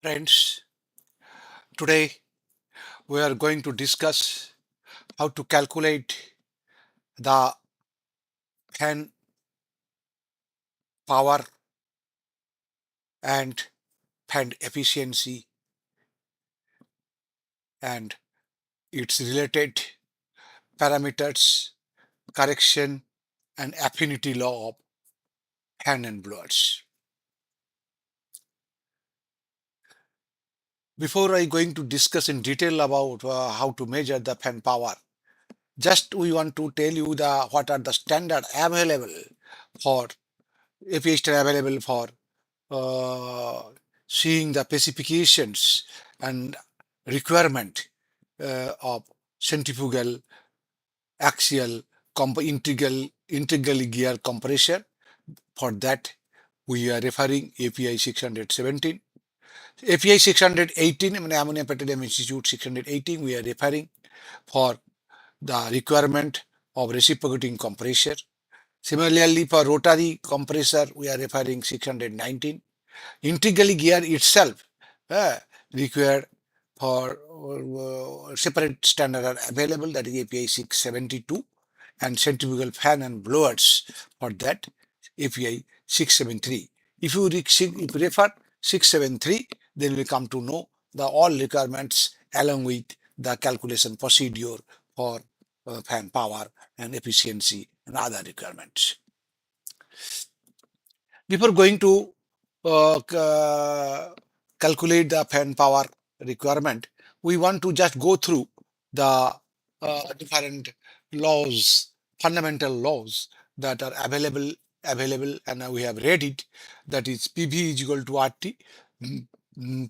Friends, today we are going to discuss how to calculate the fan power and fan efficiency and its related parameters, correction, and affinity law of fan and blowers. Before I going to discuss in detail about how to measure the fan power, just we want to tell you the what are the standard available for API standard available for uh, seeing the specifications and requirement of centrifugal, axial, integral gear compressor. For that, we are referring API 617. API 618, Ammonia Petroleum Institute 618, we are referring for the requirement of reciprocating compressor. Similarly, for rotary compressor, we are referring 619. Integral gear itself uh, required for separate standard are available, that is API 672, and centrifugal fan and blowers for that API 673. If you refer 673, then we come to know the all requirements along with the calculation procedure for fan power and efficiency and other requirements. Before going to calculate the fan power requirement, we want to just go through the different laws, fundamental laws that are available, and we have read it. That is, PV is equal to RT.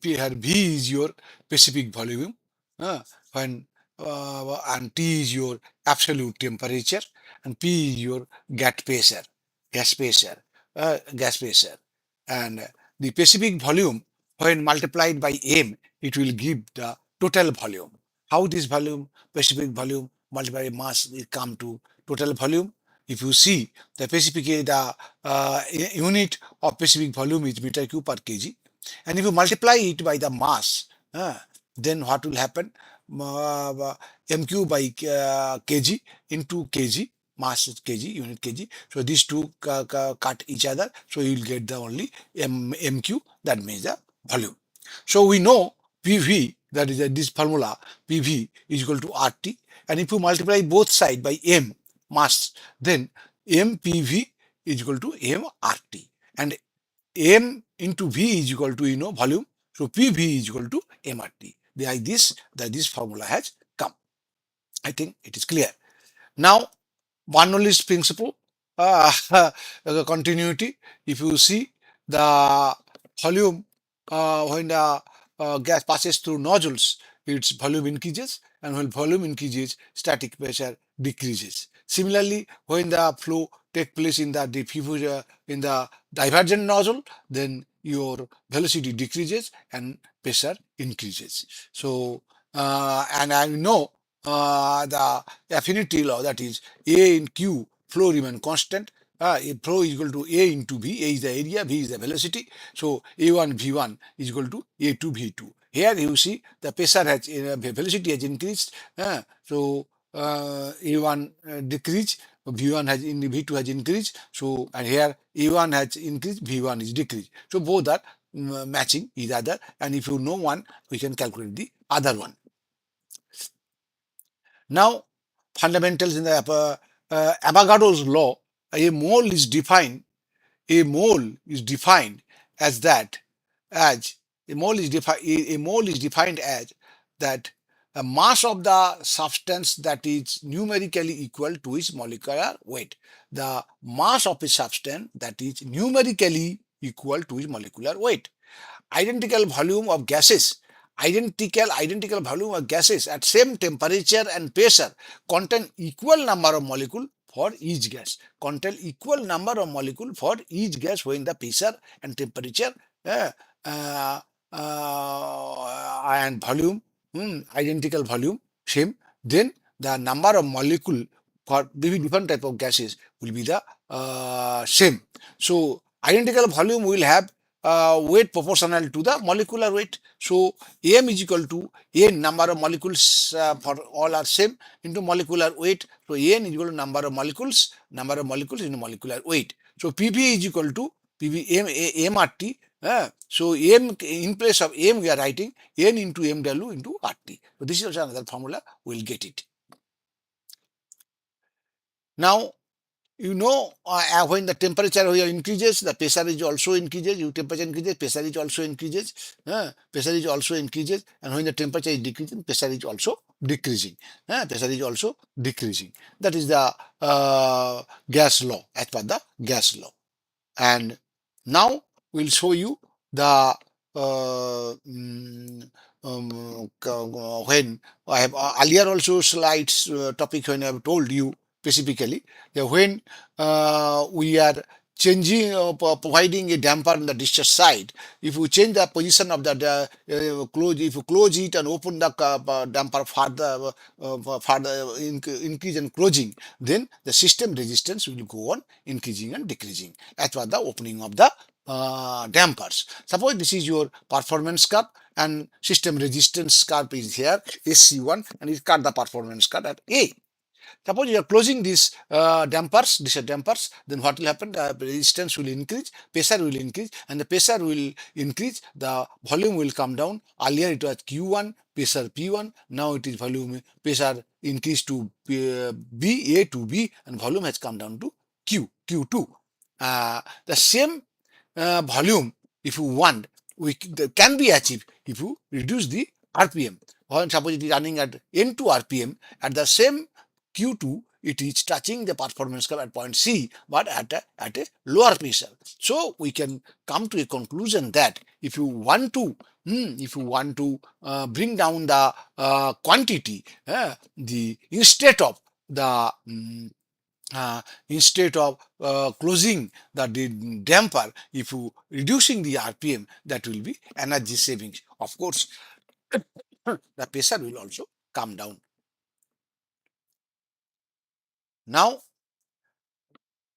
Here V is your specific volume, uh, when and T is your absolute temperature, and P is your gas pressure, gas pressure, and the specific volume when multiplied by m, it will give the total volume. How this volume, specific volume multiplied by mass, will come to total volume? If you see the specific, the unit of specific volume is meter cube per kg, and if you multiply it by the mass, then what will happen? Mq by kg into kg, mass is kg, unit kg. So these two cut each other. So you will get the only mq, that means the volume. So we know PV, that is this formula, PV is equal to RT. And if you multiply both sides by m, mass, then MPV is equal to MRT. And M into V is equal to, volume. So PV is equal to MRT. Like this, that this formula has come. I think it is clear. Now, Bernoulli's principle, the continuity. If you see the volume, when the gas passes through nodules, its volume increases, and when volume increases, static pressure decreases. Similarly, when the flow takes place in the in the divergent nozzle, then your velocity decreases and pressure increases. So, and I know the affinity law, that is A in Q, flow remain constant. Flow is equal to A into V. A is the area, V is the velocity. So A1 V1 is equal to A2 V2. Here you see the pressure has velocity has increased. So A1 decreased, V1 has in V2 has increased. So and here A1 has increased, V1 is decreased. So both are matching each other. And if you know one, we can calculate the other one. Now, fundamentals in the Avogadro's law, a mole is defined. A mole is defined as that, as a mole is defined as that a mass of the substance that is numerically equal to its molecular weight. The mass of a substance that is numerically equal to its molecular weight. Identical volume of gases, identical volume of gases at same temperature and pressure contain equal number of molecule for each gas, contain equal number of molecule for each gas when the pressure and temperature uh, uh, and volume, identical volume same, then the number of molecule for maybe different type of gases will be the same. So identical volume will have weight proportional to the molecular weight. So m is equal to n number of molecules for all are same into molecular weight. So n is equal to number of molecules into molecular weight. So Pv is equal to Pv mRT. So m in place of m we are writing n into mw into RT. So this is also another formula. We'll get it. Now you know when the temperature here increases, the pressure is also increases. Your temperature increases, pressure is also increases. Pressure is also increases, and when the temperature is decreasing, pressure is also decreasing. Pressure is also decreasing. That is the gas law, as per the gas law. And now we'll show you the when I have earlier also slides topic when I have told you specifically that when we are changing providing a damper on the discharge side, if you change the position of the close, if you close it and open the damper further, increase and closing, then the system resistance will go on increasing and decreasing as per the opening of the dampers. Suppose this is your performance curve and system resistance curve is here SC1, and it cut the performance curve at A. Suppose you are closing these dampers, these are dampers, then what will happen? The resistance will increase, pressure will increase, and the pressure will increase, the volume will come down. Earlier it was Q1, pressure P1, now it is volume, pressure increased to B, A to B, and volume has come down to Q2. The same volume, if you want, can be achieved if you reduce the RPM. Or suppose it is running at N2 RPM, at the same Q2, it is touching the performance curve at point C, but at a lower pressure. So we can come to a conclusion that if you want to bring down the quantity, the instead of closing the damper, if you reducing the RPM, that will be energy savings. Of course, the pressure will also come down. Now,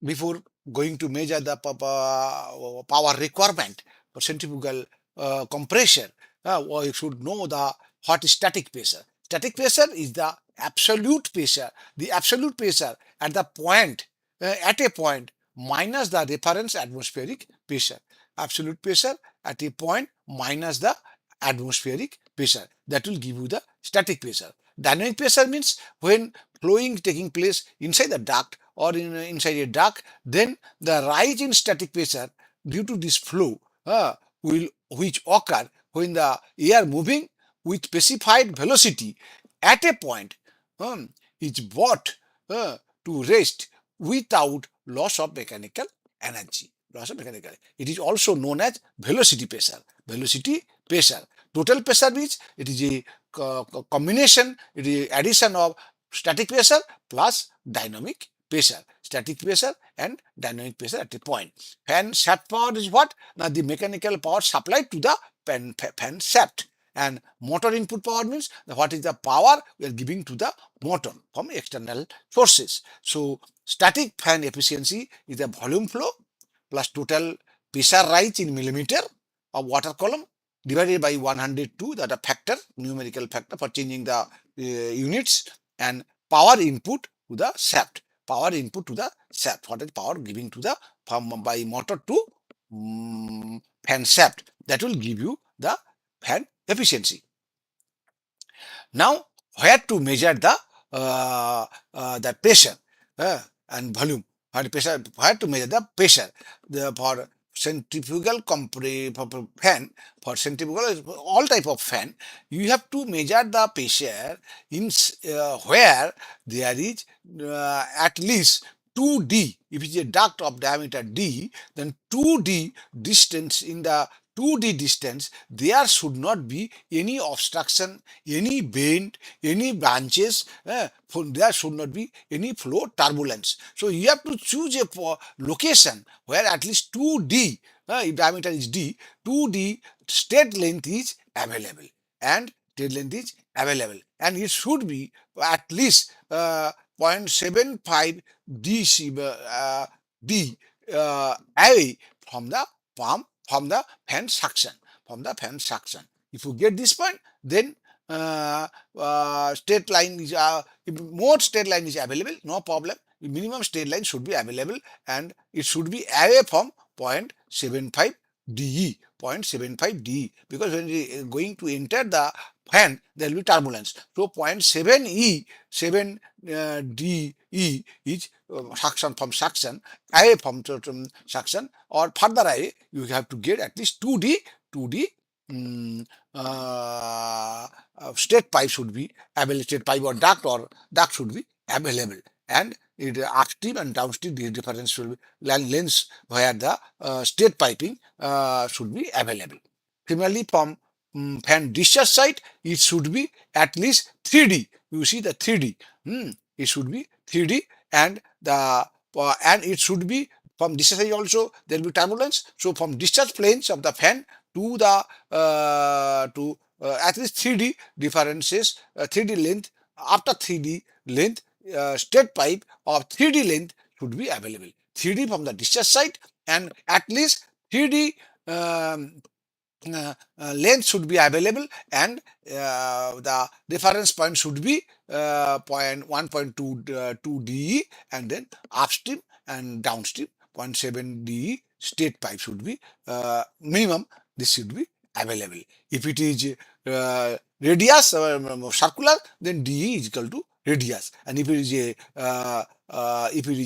before going to measure the power requirement for centrifugal compression, we should know the what is static pressure. Static pressure is the absolute pressure, at the point, at a point minus the reference atmospheric pressure. Absolute pressure at a point minus the atmospheric pressure. That will give you the static pressure. Dynamic pressure means when flowing taking place inside the duct or inside a duct, then the rise in static pressure due to this flow which occur when the air moving with specified velocity at a point is brought to rest without loss of mechanical energy. It is also known as velocity pressure. Velocity pressure. Total pressure means it is a combination, it is addition of static pressure plus dynamic pressure. Static pressure and dynamic pressure at a point. Fan shaft power is what? Now the mechanical power supplied to the fan shaft. And motor input power means what is the power we are giving to the motor from external sources. So static fan efficiency is the volume flow plus total pressure rise in millimeter of water column divided by 102, that a factor, numerical factor for changing the units, and power input to the shaft. Power input to the shaft. What is power giving to the from by motor to fan shaft? That will give you the fan efficiency. Now, where to measure the pressure and volume? Where to measure the pressure? For centrifugal fan, for centrifugal all type of fan, you have to measure the pressure in where there is at least 2D. If it is a duct of diameter D, then 2D distance, in the 2D distance, there should not be any obstruction, any bend, any branches, there should not be any flow turbulence. So you have to choose a location where at least 2D, if diameter is D, 2D straight length is available, and straight length is available, and it should be at least 0.75 D away from the palm from the fan suction. From the fan suction. If you get this point, then uh, straight line is if more straight line is available, no problem. Minimum straight line should be available and it should be away from 0.75 DE, 0.75 DE, because when we are going to enter the fan, there will be turbulence. So 0.7 E, 7 DE is suction from suction, away from suction, or further away, you have to get at least 2D, 2D mm, straight pipe should be available, straight pipe or duct should be available. And it upstream and downstream, the difference should be lengths where the straight piping should be available. Similarly, from fan discharge side, it should be at least 3D. You see the 3D. It should be 3D, and it should be from discharge side also there will be turbulence. So from discharge planes of the fan to the at least 3D differences, 3D length. After 3D length, straight pipe of 3D length should be available. 3D from the discharge side and at least 3D length should be available, and the reference point should be 1.2 DE, and then upstream and downstream 0.7 DE straight pipe should be minimum. This should be available. If it is radius circular, then DE is equal to radius, and if it is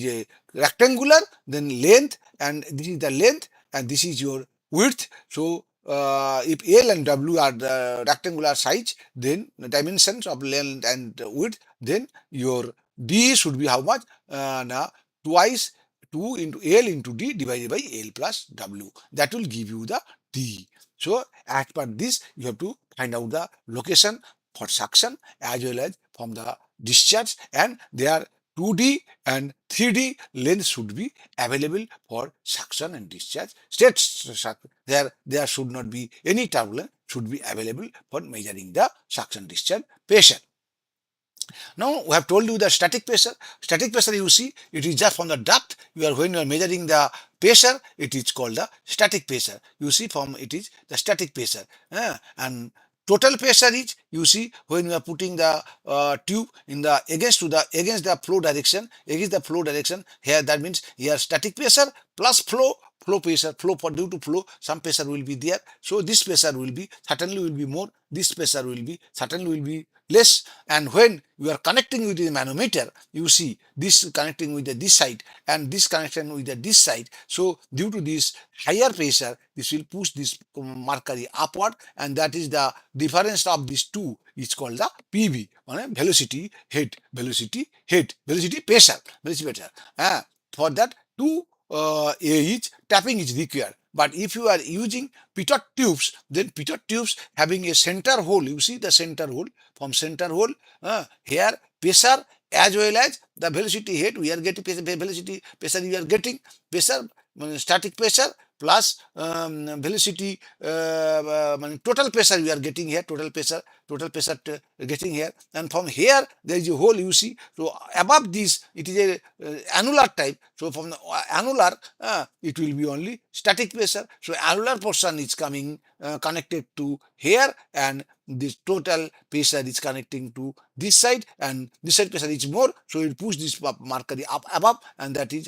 a rectangular, then length, and this is the length and this is your width. So if L and W are the rectangular size, then the dimensions of length and width, then your D should be how much? Now twice 2 into L into D divided by L plus W. That will give you the D. So as per this, you have to find out the location for suction as well as from the discharge, and their 2D and 3D length should be available for suction and discharge. There should not be any turbulence, should be available for measuring the suction discharge pressure. Now we have told you the static pressure. Static pressure, you see, it is just from the duct. When you are measuring the pressure, it is called the static pressure. You see, from it is the static pressure. And total pressure is, you see, when you are putting the tube in the against the flow direction. Here that means here static pressure plus flow pressure, due to flow, some pressure will be there. So this pressure will be certainly will be more. This pressure will be certainly will be less. And when you are connecting with the manometer, you see this connecting with this side and this connection with this side. So due to this higher pressure, this will push this mercury upward, and that is the difference of these two is called the PV, velocity head, velocity pressure. For that, two tapping is required. But if you are using pitot tubes, then pitot tubes having a center hole, you see the center hole, from center hole, here pressure as well as the velocity head, we are getting velocity pressure, we are getting pressure, static pressure plus velocity, total pressure we are getting here, total pressure getting here, and from here there is a hole, you see. So above this it is a annular type. So from the annular, it will be only static pressure. So annular portion is coming connected to here, and this total pressure is connecting to this side, and this side pressure is more, so it push this mercury up above, and that is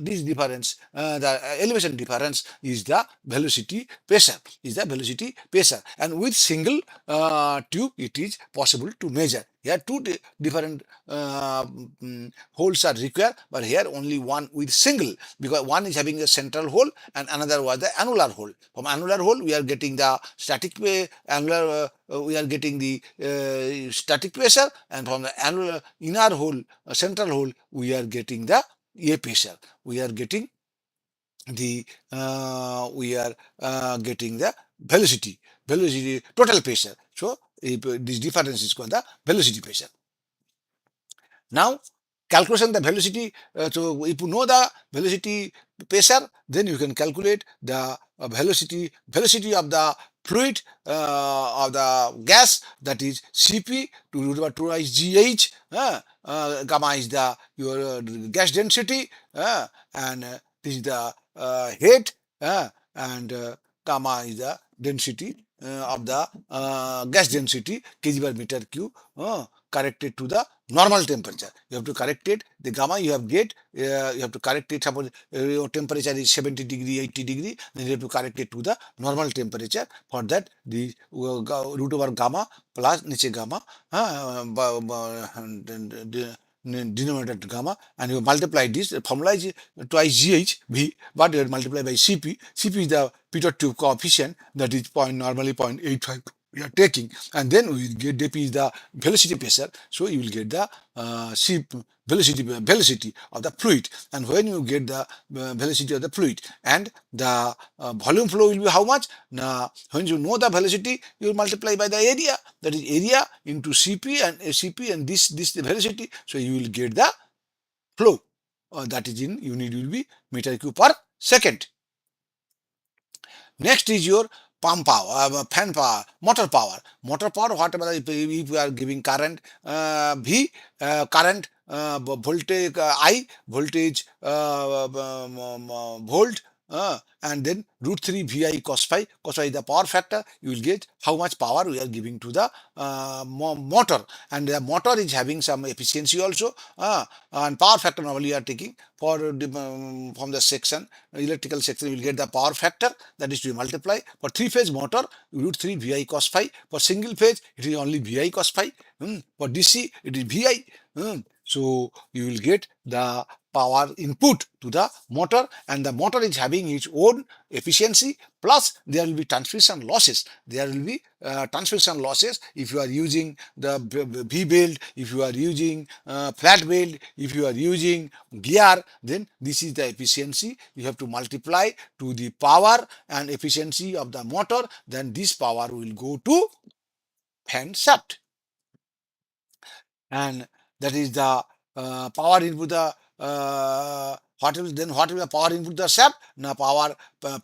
this difference, the elevation difference is the velocity pressure, and with single tube it is possible to measure. Here two different holes are required, but here only one with single, because one is having a central hole and another was the annular hole. From annular hole we are getting the annular we are getting the static pressure, and from the annular inner hole, central hole, we are getting the A pressure. We are getting the velocity total pressure. So this difference is called the velocity pressure. Now calculation the velocity. So if you know the velocity pressure, then you can calculate the velocity of the fluid, of the gas, that is Cp to root over 2 is GH. Gamma is the your gas density, and this is the head, and gamma is the density of the gas density kg per meter cube corrected to the normal temperature. You have to correct it. The gamma you have get, you have to correct it. Suppose your temperature is 70 degree, 80 degree, then you have to correct it to the normal temperature. For that, the root over gamma plus niche gamma, denominator gamma, and you multiply this. The formula is twice GH V, but you multiply by CP. CP is the pitot tube coefficient, that is normally 0.85 we are taking, and then we will get dp is the velocity pressure, so you will get the c velocity of the fluid. And when you get the velocity of the fluid, and the volume flow will be how much? Now when you know the velocity, you will multiply by the area, that is area into cp, and cp, and this the velocity, so you will get the flow, that is in unit will be meter cube per second. Next is your pump power, fan power, motor power. Motor power, whatever, if we are giving current V, current voltage I, voltage volt, and then root 3 VI cos phi. Cos phi is the power factor. You will get how much power we are giving to the motor. And the motor is having some efficiency also. And power factor normally you are taking for from the section, electrical section, you will get the power factor, that is to multiply. For three-phase motor, root 3 VI cos phi. For single phase, it is only VI cos phi. For DC, it is VI. So you will get the power input to the motor, and the motor is having its own efficiency, plus there will be transmission losses. There will be transmission losses if you are using the V belt, if you are using flat belt, if you are using gear, then this is the efficiency. You have to multiply to the power and efficiency of the motor, then this power will go to fan shaft. And that is the power input the what will the power input the shaft? Now power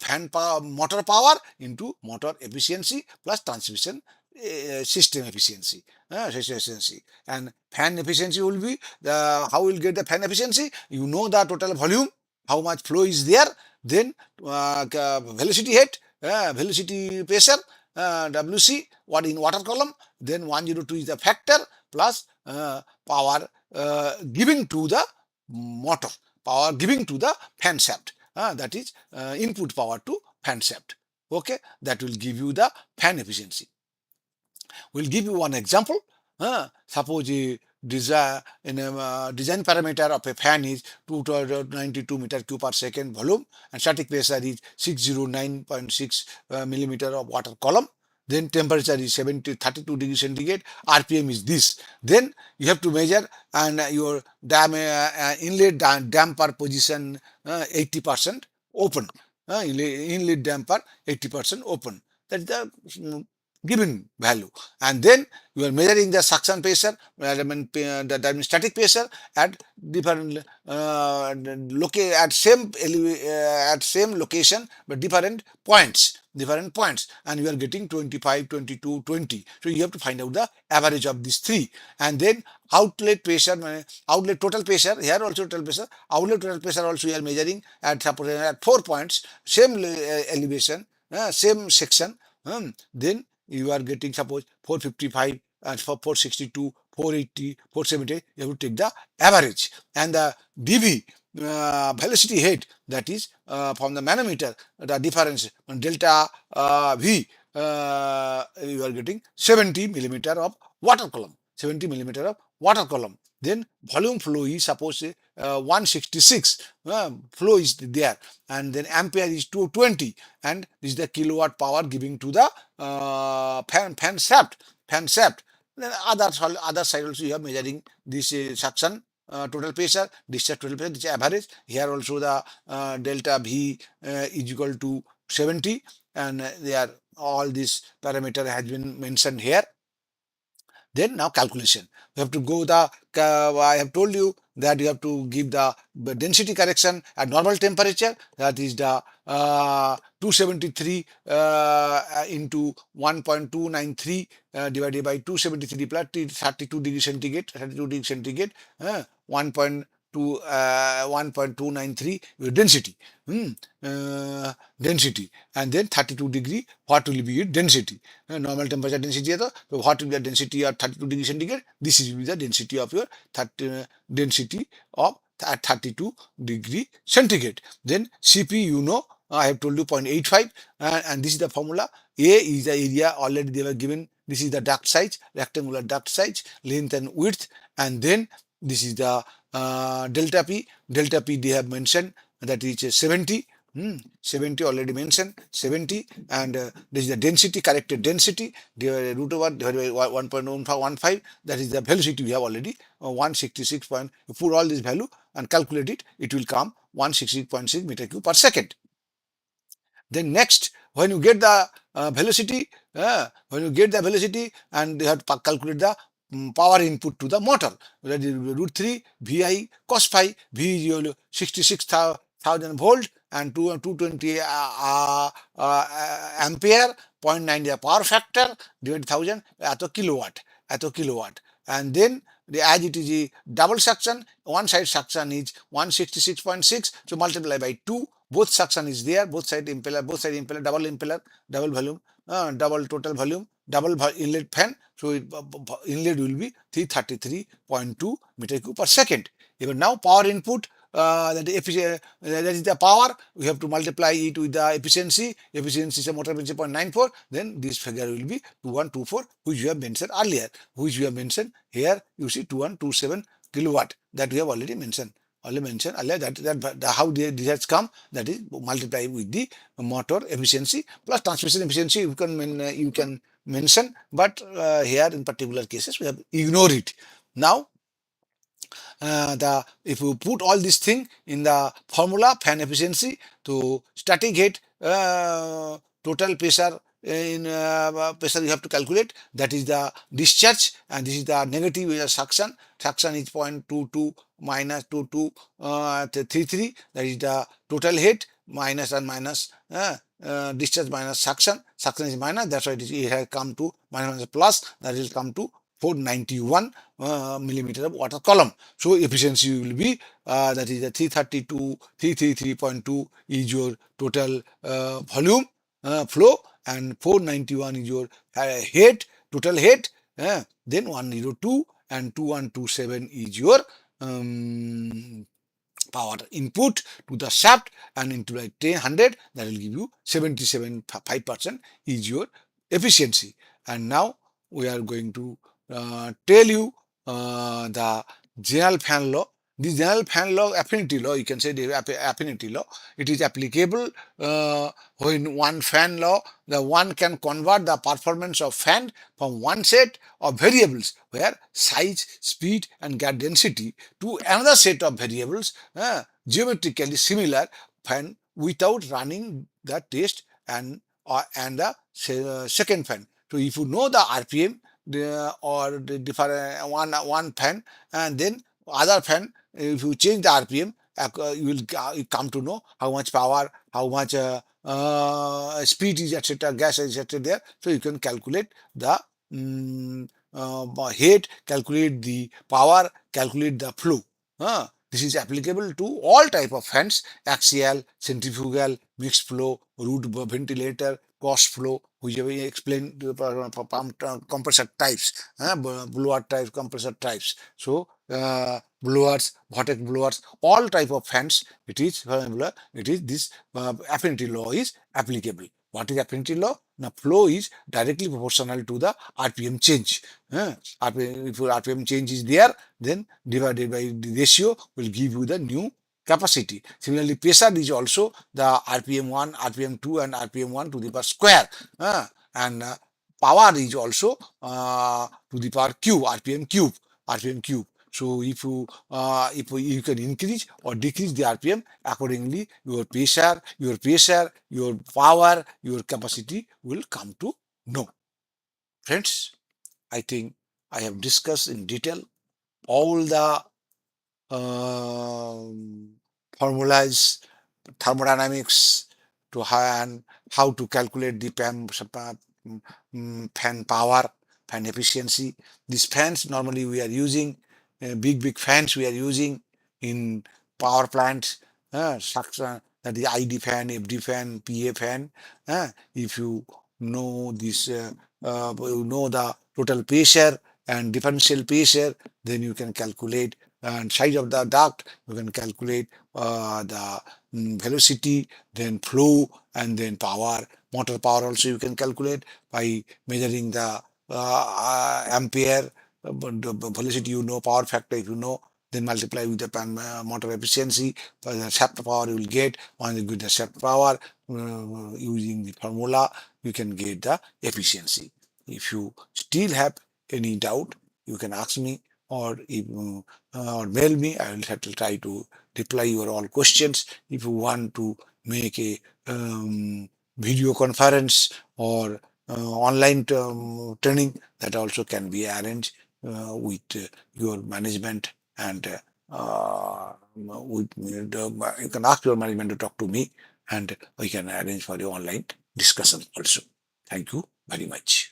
fan power, motor power into motor efficiency plus transmission system efficiency, and fan efficiency will be the, how will get the fan efficiency? You know the total volume, how much flow is there, then velocity head, velocity pressure, WC, what in water column, then 102 is the factor, plus power giving to the motor, power giving to the fan shaft, that is input power to fan shaft. Okay, that will give you the fan efficiency. We'll give you one example. Suppose design parameter of a fan is 292 meter cube per second volume, and static pressure is 609.6 millimeter of water column. Then temperature is 32 degrees centigrade. RPM is this. Then you have to measure, and your inlet damper position 80% open. Inlet damper 80% open. That is the given value. And then you are measuring the suction pressure, that means static pressure at different at same location, but different points, and you are getting 25, 22, 20. So you have to find out the average of these three. And then outlet pressure, outlet total pressure, here also total pressure, outlet total pressure also you are measuring at suppose at 4 points, same elevation, same section. Then you are getting suppose 455 and for 462, 480, 470. You have to take the average, and the dv velocity head, that is from the manometer, the difference delta v, you are getting 70 millimeter of water column, 70 millimeter of water column. Then volume flow is suppose 166 flow is there, and then ampere is 220, and this is the kilowatt power giving to the fan shaft. Then other side also you are measuring this suction total pressure, discharge total pressure, this average. Here also the delta V is equal to 70, and there all this parameter has been mentioned here. Then now calculation. You have to go the, I have told you that you have to give the density correction at normal temperature, that is the 273 into 1.293 divided by 273 plus 32 degrees centigrade, 1.293 to 1.293 your density. Hmm. uh, Density, and then 32 degree, what will be your density? Normal temperature density है तो what will be the density of 32 degree centigrade? This is the density of your 30, density of at 32 degree centigrade. Then Cp, you know, I have told you 0.85, and this is the formula. A is the area, already they were given. This is the duct size, rectangular duct size, length and width, and then this is the delta P. Delta P they have mentioned, that is 70. 70 already mentioned, 70, and this is the density, corrected density, the root over divided by 1.15, that is the velocity we have already, 166 point. You put all this value and calculate it, it will come 166.6 meter cube per second. Then next, when you get the velocity, and they have to calculate the power input to the motor. That is root 3 VI cos phi. V is your 66,000 volt and 220 ampere. Zero point 0.9 the power factor divided 1000 at a kilowatt. And then as it is a double suction, one side suction is 166.6, so multiply by 2. Both suction is there, both side impeller, double impeller, double volume, double total volume, double inlet fan. So inlet will be 333.2 meter cube per second. Even now power input, that is the power, we have to multiply it with the efficiency. Efficiency is a motor efficiency 0.94, then this figure will be 2124, which we have mentioned earlier, here. You see 2127 kilowatt, that we have already mentioned. Earlier, how this has come, that is multiply with the motor efficiency plus transmission efficiency. You can mention, but here in particular cases we have ignored it. Now the if you put all this thing in the formula, fan efficiency to static head, total pressure in pressure you have to calculate, that is the discharge, and this is the negative suction. Suction is 0.22 minus 2233, that is the total head, minus and minus, discharge minus suction. Suction is minus, that's why it has come to minus plus, that will come to 491 millimeter of water column. So efficiency will be, that is the 333.2 is your total volume flow, and 491 is your head, total head. Then 102 and 2127 is your power input to the shaft, and into like 100, that will give you 77.5% is your efficiency. And now we are going to tell you the general fan law. The general fan law, affinity law, you can say the affinity law. It is applicable when one fan law, the one can convert the performance of fan from one set of variables, where size, speed, and gas density, to another set of variables geometrically similar fan, without running the test and the second fan. So if you know the RPM, or the different one fan, and then other fan, if you change the RPM, you will you come to know how much power, how much speed is, etc., gas is, etc., there. So you can calculate the head, calculate the power, calculate the flow. This is applicable to all type of fans: axial, centrifugal, mixed flow, root ventilator, cross flow, whichever we explain the pump compressor types, blower types, compressor types. So blowers, vortex blowers, all type of fans, it is this affinity law is applicable. What is affinity law? Now flow is directly proportional to the RPM change. If your RPM change is there, then divided by the ratio will give you the new capacity. Similarly, pressure is also the RPM 1, RPM 2, and RPM 1 to the power square. And power is also to the power cube, RPM cube. So if you can increase or decrease the RPM accordingly, your pressure, your power, your capacity will come to know. Friends, I think I have discussed in detail all the formulas, thermodynamics, to how to calculate the fan power, fan efficiency. These fans normally we are using, big fans we are using in power plants, structure, that is ID fan, FD fan, PA fan. If you know this, you know the total pressure and differential pressure, then you can calculate and size of the duct. You can calculate the velocity, then flow, and then power. Motor power also you can calculate by measuring the ampere, but the velocity you know, power factor if you know, then multiply with the motor efficiency. For the shaft power you will get, when you get the shaft power using the formula, you can get the efficiency. If you still have any doubt, you can ask me, or if, or mail me. I will have to try to reply your all questions. If you want to make a video conference or online training, that also can be arranged with your management, and you can ask your management to talk to me, and we can arrange for the online discussion also. Thank you very much.